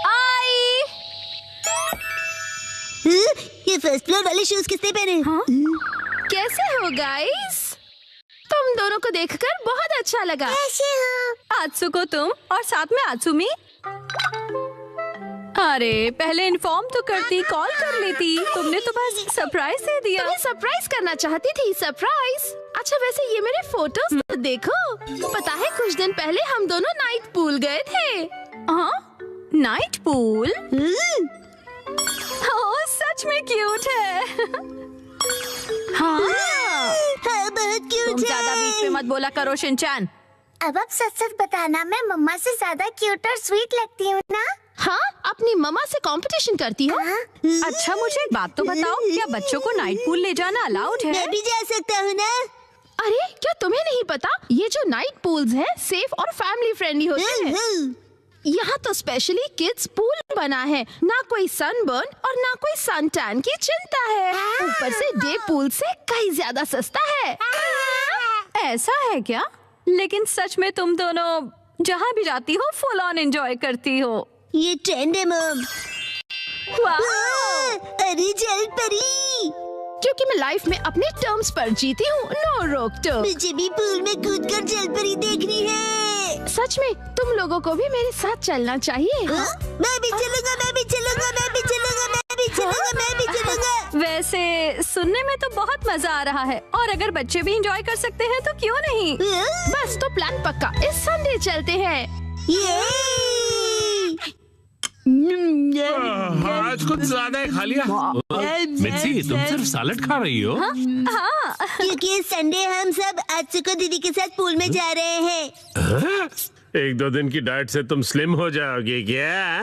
आई। ये first floor वाले shoes किसने पहने? हाँ? कैसे हो गाइस? तुम दोनों को देखकर बहुत अच्छा लगा। कैसे हो? आत्सुको तुम और साथ में आत्सुमी। अरे पहले इन्फॉर्म तो करती, कॉल कर लेती। तुमने तो बस सरप्राइज दे दिया। तुम्हें सरप्राइज करना चाहती थी। सरप्राइज। अच्छा वैसे ये मेरे फोटोज तो देखो। पता है कुछ दिन पहले हम दोनों नाइट पूल गए थे। हाँ, नाइट पूल। ओह सच में क्यूट है। हाँ, हाँ बहुत क्यूट तुम ज्यादा बीच में मत बोला करो शिनचैन। अब आप सच सच बताना, मैं मम्मा से ज्यादा क्यूट और स्वीट लगती हूँ ना? हाँ, अपनी मम्मा से कंपटीशन करती हो? अच्छा मुझे एक बात तो बताओ, क्या बच्चों को नाइट पूल ले जाना अलाउड है? मैं भी जा सकता हूँ ना? अरे क्या तुम्हें नहीं पता, ये जो नाइट पूल्स हैं सेफ और फैमिली फ्रेंडली होते हैं। यहाँ तो स्पेशली किड्स पूल बना है। ना कोई सनबर्न और ना कोई सन टैन की चिंता है। ऊपर से डे पूल से कहीं ज्यादा सस्ता है। ऐसा है क्या? लेकिन सच में तुम दोनों जहाँ भी जाती हो फुल ऑन एंजॉय करती हो। ये ट्रेंड है मम। अरे जल परी, क्योंकि मैं लाइफ में अपने टर्म्स पर जीती हूँ। नो रोक टोक। मुझे भी पूल में कूदकर जल परी देखनी है। सच में तुम लोगों को भी मेरे साथ चलना चाहिए। मैं भी चलूंगा, मैं भी चलूंगा, मैं भी चलूंगा, मैं भी चलूंगा, मैं भी चलूंगा। वैसे सुनने में तो बहुत मजा आ रहा है, और अगर बच्चे भी एंजॉय कर सकते हैं तो क्यों नहीं। बस तो प्लान पक्का, इस संडे चलते हैं। आज कुछ ज्यादा ही खा लिया। मिर्ची तुम सिर्फ सैलेड खा रही हो? हाँ। क्योंकि संडे हम सब आत्सुको दीदी के साथ पूल में जा रहे हैं। एक दो दिन की डाइट से तुम स्लिम हो जाओगे क्या?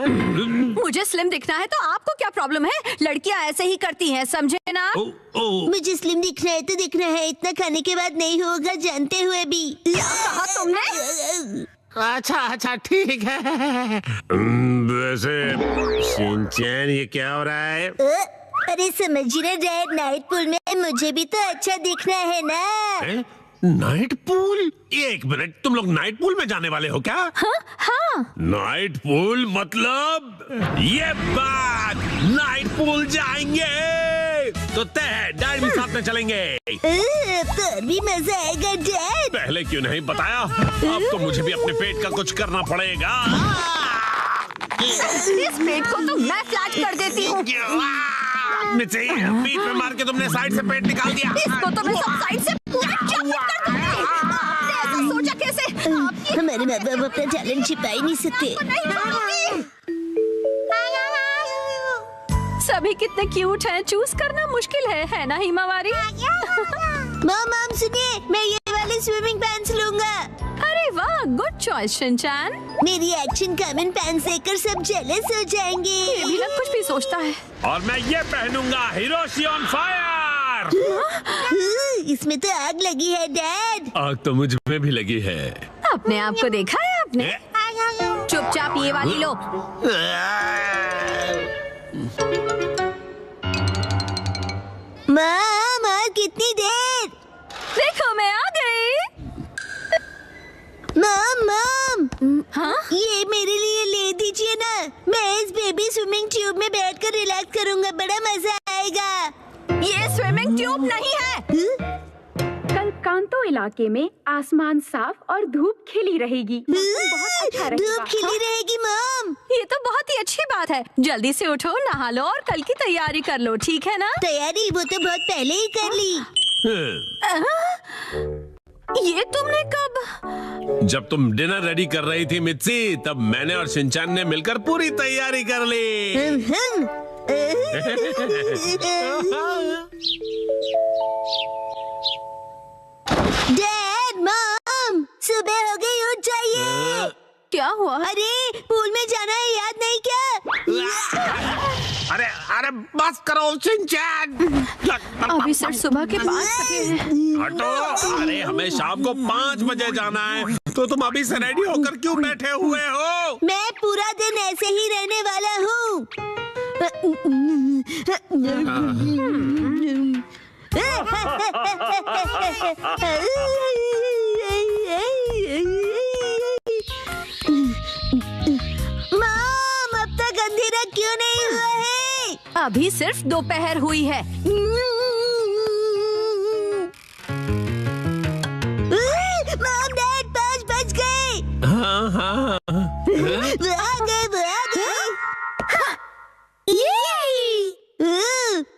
मुझे स्लिम दिखना है तो आपको क्या प्रॉब्लम है? लड़कियां ऐसे ही करती हैं, समझे ना? मुझे स्लिम दिखना है तो दिखना है, इतना खाने के बाद नहीं होगा जानते हुए भी। क्या कहा तुमने? अच्छा ठीक है। वैसे शिनचैन ये क्या हो रहा है? अरे समझिए ना डैड, नाइट पूल में मुझे भी तो अच्छा दिखना है ना। Night pool? एक मिनट, तुम लोग नाइट पूल में जाने वाले हो क्या? हाँ। नाइट पूल मतलब ये बात, नाइट पूल जाएंगे तो तय है, डैड भी साथ में चलेंगे। तो भी मजा आएगा डैड। पहले क्यों नहीं बताया? अब तो मुझे भी अपने पेट का कुछ करना पड़ेगा। इस पेट को तो मैं फ्लैट कर देती हूँ। बीच में मार के तुमने साइड से पेट निकाल दिया। इसको तो मैं सब साइड से पूरा चॉप कर दूंगी। आपने ऐसा सोचा कैसे? हमारे माँ बाप अपना टैलेंट छिपा ही नहीं सकते। सभी कितने क्यूट हैं, चूज करना मुश्किल है ना हिमावारी? मॉम सुनिए, मैं ये वाले स्विमिंग पैंट्स लूंगा। अरे वाह, गुड चॉइस शिनचैन। मेरी एक्शन कॉमन पैंट्स देखकर सब जेलस हो जाएंगे। ये भी ना कुछ भी सोचता है। और मैं ये पहनूंगा, हिरोशी ऑन फायर। इसमें तो आग लगी है डैड। आग तो मुझ में भी लगी है। अपने आप को देखा है आपने? चुपचाप ये वाली लो। माँ कितनी देर? देखो मैं आ गई। मॉम हाँ? ये मेरे लिए ले दीजिए ना। मैं इस बेबी स्विमिंग ट्यूब में बैठकर रिलैक्स करूंगा, बड़ा मजा आएगा। ये स्विमिंग ट्यूब नहीं है। कल कांतो इलाके में आसमान साफ और धूप खिली रहेगी। मौसम बहुत अच्छा रहेगा। धूप खिली रहेगी मॉम। ये तो बहुत ही अच्छी बात है। जल्दी से उठो, नहा लो और कल की तैयारी कर लो, ठीक है ना? तैयारी वो तो बहुत पहले ही कर ली। ये तुमने कब? जब तुम डिनर रेडी कर रही थी मित्सी, तब मैंने और शिनचैन ने मिलकर पूरी तैयारी कर ली। डैड मॉम सुबह हो गई, उठ जाइए। क्या हुआ? अरे पूल में जाना है, याद नहीं क्या? अरे बस करो शिनचैन। अभी सिर्फ सुबह के 5 बजे हैं। हटो। अरे हमें शाम को 5 बजे जाना है, तो तुम अभी से रेडी होकर क्यों बैठे हुए हो? मैं पूरा दिन ऐसे ही रहने वाला हूँ। अभी सिर्फ दोपहर हुई है। मॉम डैड 5 बज गए। हाँ हाँ वो आ गए।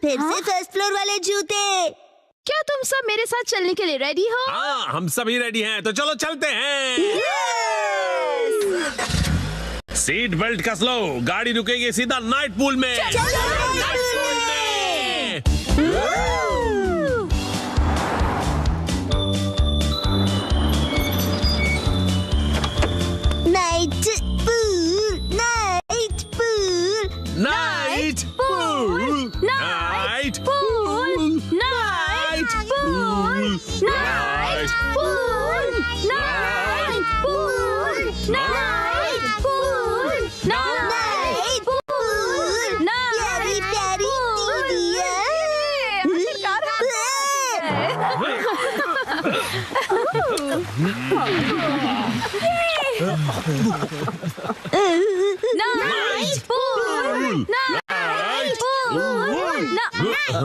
फिर से फर्स्ट फ्लोर वाले जूते। क्या तुम सब मेरे साथ चलने के लिए रेडी हो? हाँ, हम सभी रेडी हैं, तो चलो चलते हैं। सीट बेल्ट कस लो, गाड़ी रुकेगी सीधा नाइट पूल में। Night pool, night pool, night pool, night pool, night pool, night pool, night pool, night pool, night pool. प्यारी प्यारी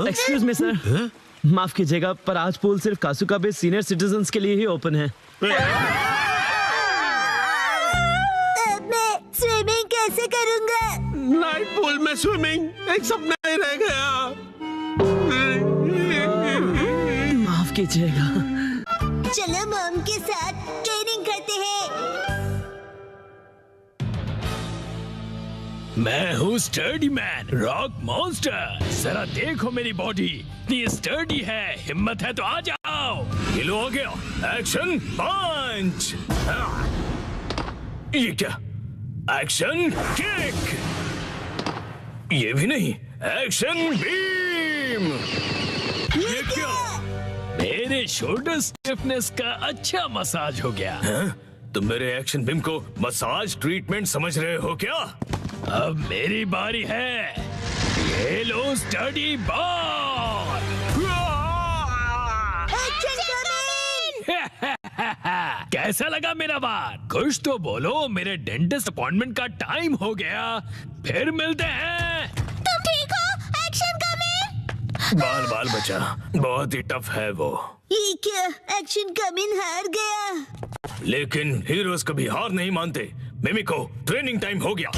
एक्सक्यूज मी सर, माफ कीजिएगा पर आज पूल सिर्फ कासुका बे सीनियर सिटीजन्स के लिए ही ओपन है। अब मैं स्विमिंग कैसे करूँगा? नाइट पूल में स्विमिंग एक सपना ही रह गया। माफ कीजिएगा। चलो मॉम के साथ ट्रेनिंग करते हैं। मैं हूँ स्टर्डी मैन, रॉक मॉन्स्टर। जरा देखो मेरी बॉडी इतनी स्टर्डी है, हिम्मत है तो आ जाओ। गिलो हो गया, एक्शन पंच। ये क्या? Action kick. ये भी नहीं, एक्शन बीम। ये क्या? मेरे शोल्डर स्टिफनेस का अच्छा मसाज हो गया। तुम मेरे एक्शन बीम को मसाज ट्रीटमेंट समझ रहे हो क्या? अब मेरी बारी है। ये लो स्टडी बॉल। कैसा लगा मेरा बार? कुछ तो बोलो, मेरे डेंटिस्ट अपॉइंटमेंट का टाइम हो गया। फिर मिलते हैं। तुम ठीक हो? Action coming. बाल बाल बचा, बहुत ही टफ है वो। ये क्या? एक्शन कमिंग हार गया। लेकिन हीरोज कभी हार नहीं मानते। मिमिको, ट्रेनिंग टाइम हो गया।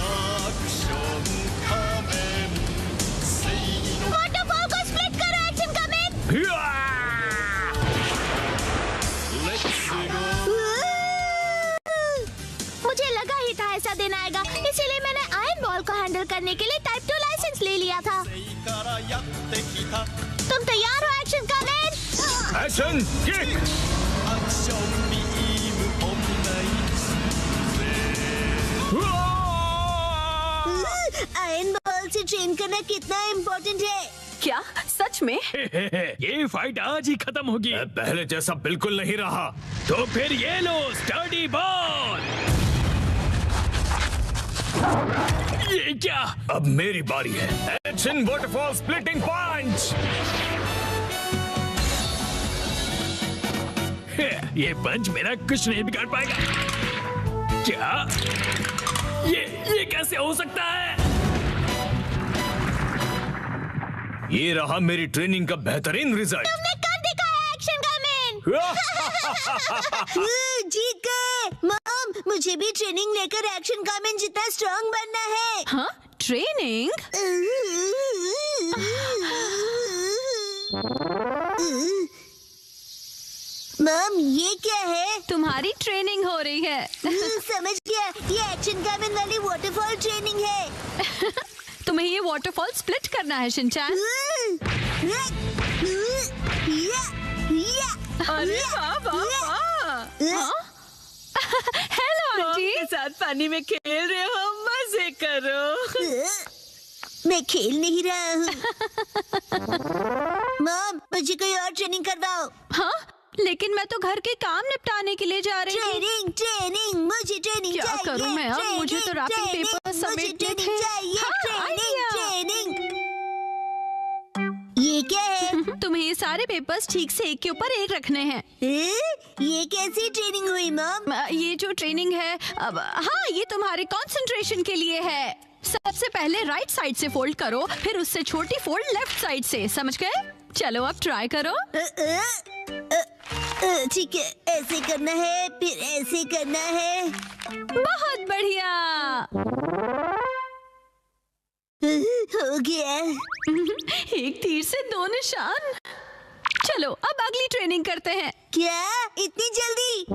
वाटरफॉल को स्प्लिट करो, एक्शन कमिंग। मुझे लगा ही था ऐसा दिन आएगा, इसीलिए मैंने आयरन बॉल को हैंडल करने के लिए टाइप 2 लाइसेंस ले लिया था। तुम तैयार हो action coming? Action kick. Iron ball से ट्रेन करना कितना इम्पोर्टेंट है। क्या सच में? ये फाइट आज ही खत्म होगी। पहले जैसा बिल्कुल नहीं रहा। तो फिर ये लो स्टडी बॉल। ये क्या? अब मेरी बारी है। एक्शन वाटरफॉल स्प्लिटिंग पंच। ये पंच मेरा कुछ नहीं बिगाड़ पाएगा। क्या? ये कैसे हो सकता है? ये रहा मेरी ट्रेनिंग का बेहतरीन रिजल्ट। तुमने कर दिखाया एक्शन कमिंग। जीत गए। मॉम, मुझे भी ट्रेनिंग लेकर एक्शन कमिंग जितना स्ट्रांग बनना है। हाँ, ट्रेनिंग? मॉम, ये क्या है? तुम्हारी ट्रेनिंग हो रही है। समझ गया, ये एक्शन कमिंग वाली वाटरफॉल ट्रेनिंग है। तुम्हें ये वाटरफॉल स्प्लिट करना है शिनचैन। अरे वाह वाह वाह। Hello aunty. के साथ पानी में खेल रहे हो, मजे करो। मैं खेल नहीं रहा हूँ। मॉम, मुझे कोई और ट्रेनिंग करवाओ। हाँ, लेकिन मैं तो घर के काम निपटाने के लिए जा रही हूँ। ट्रेनिंग, मुझे ट्रेनिंग क्या चाहिए। करूँ मैं अब? मुझे तो रैपिंग ट्रेनिंग, पेपर मुझे समेटने ट्रेनिंग थे। चाहिए। हाँ, आइडिया। ट्रेनिंग। ये क्या है? तुम्हें ये सारे पेपर्स ठीक से एक के ऊपर एक रखने हैं। ये कैसी ट्रेनिंग हुई मॉम? ये जो ट्रेनिंग है, अब हाँ, ये तुम्हारे कंसंट्रेशन के लिए है। सबसे पहले राइट साइड से फोल्ड करो, फिर उससे छोटी फोल्ड लेफ्ट साइड से, समझ गए? चलो अब ट्राई करो। ठीक है, ऐसे करना है, फिर ऐसे करना है। बहुत बढ़िया। हो गया। एक तीर से 2 निशान। चलो अब अगली ट्रेनिंग करते हैं। क्या इतनी जल्दी?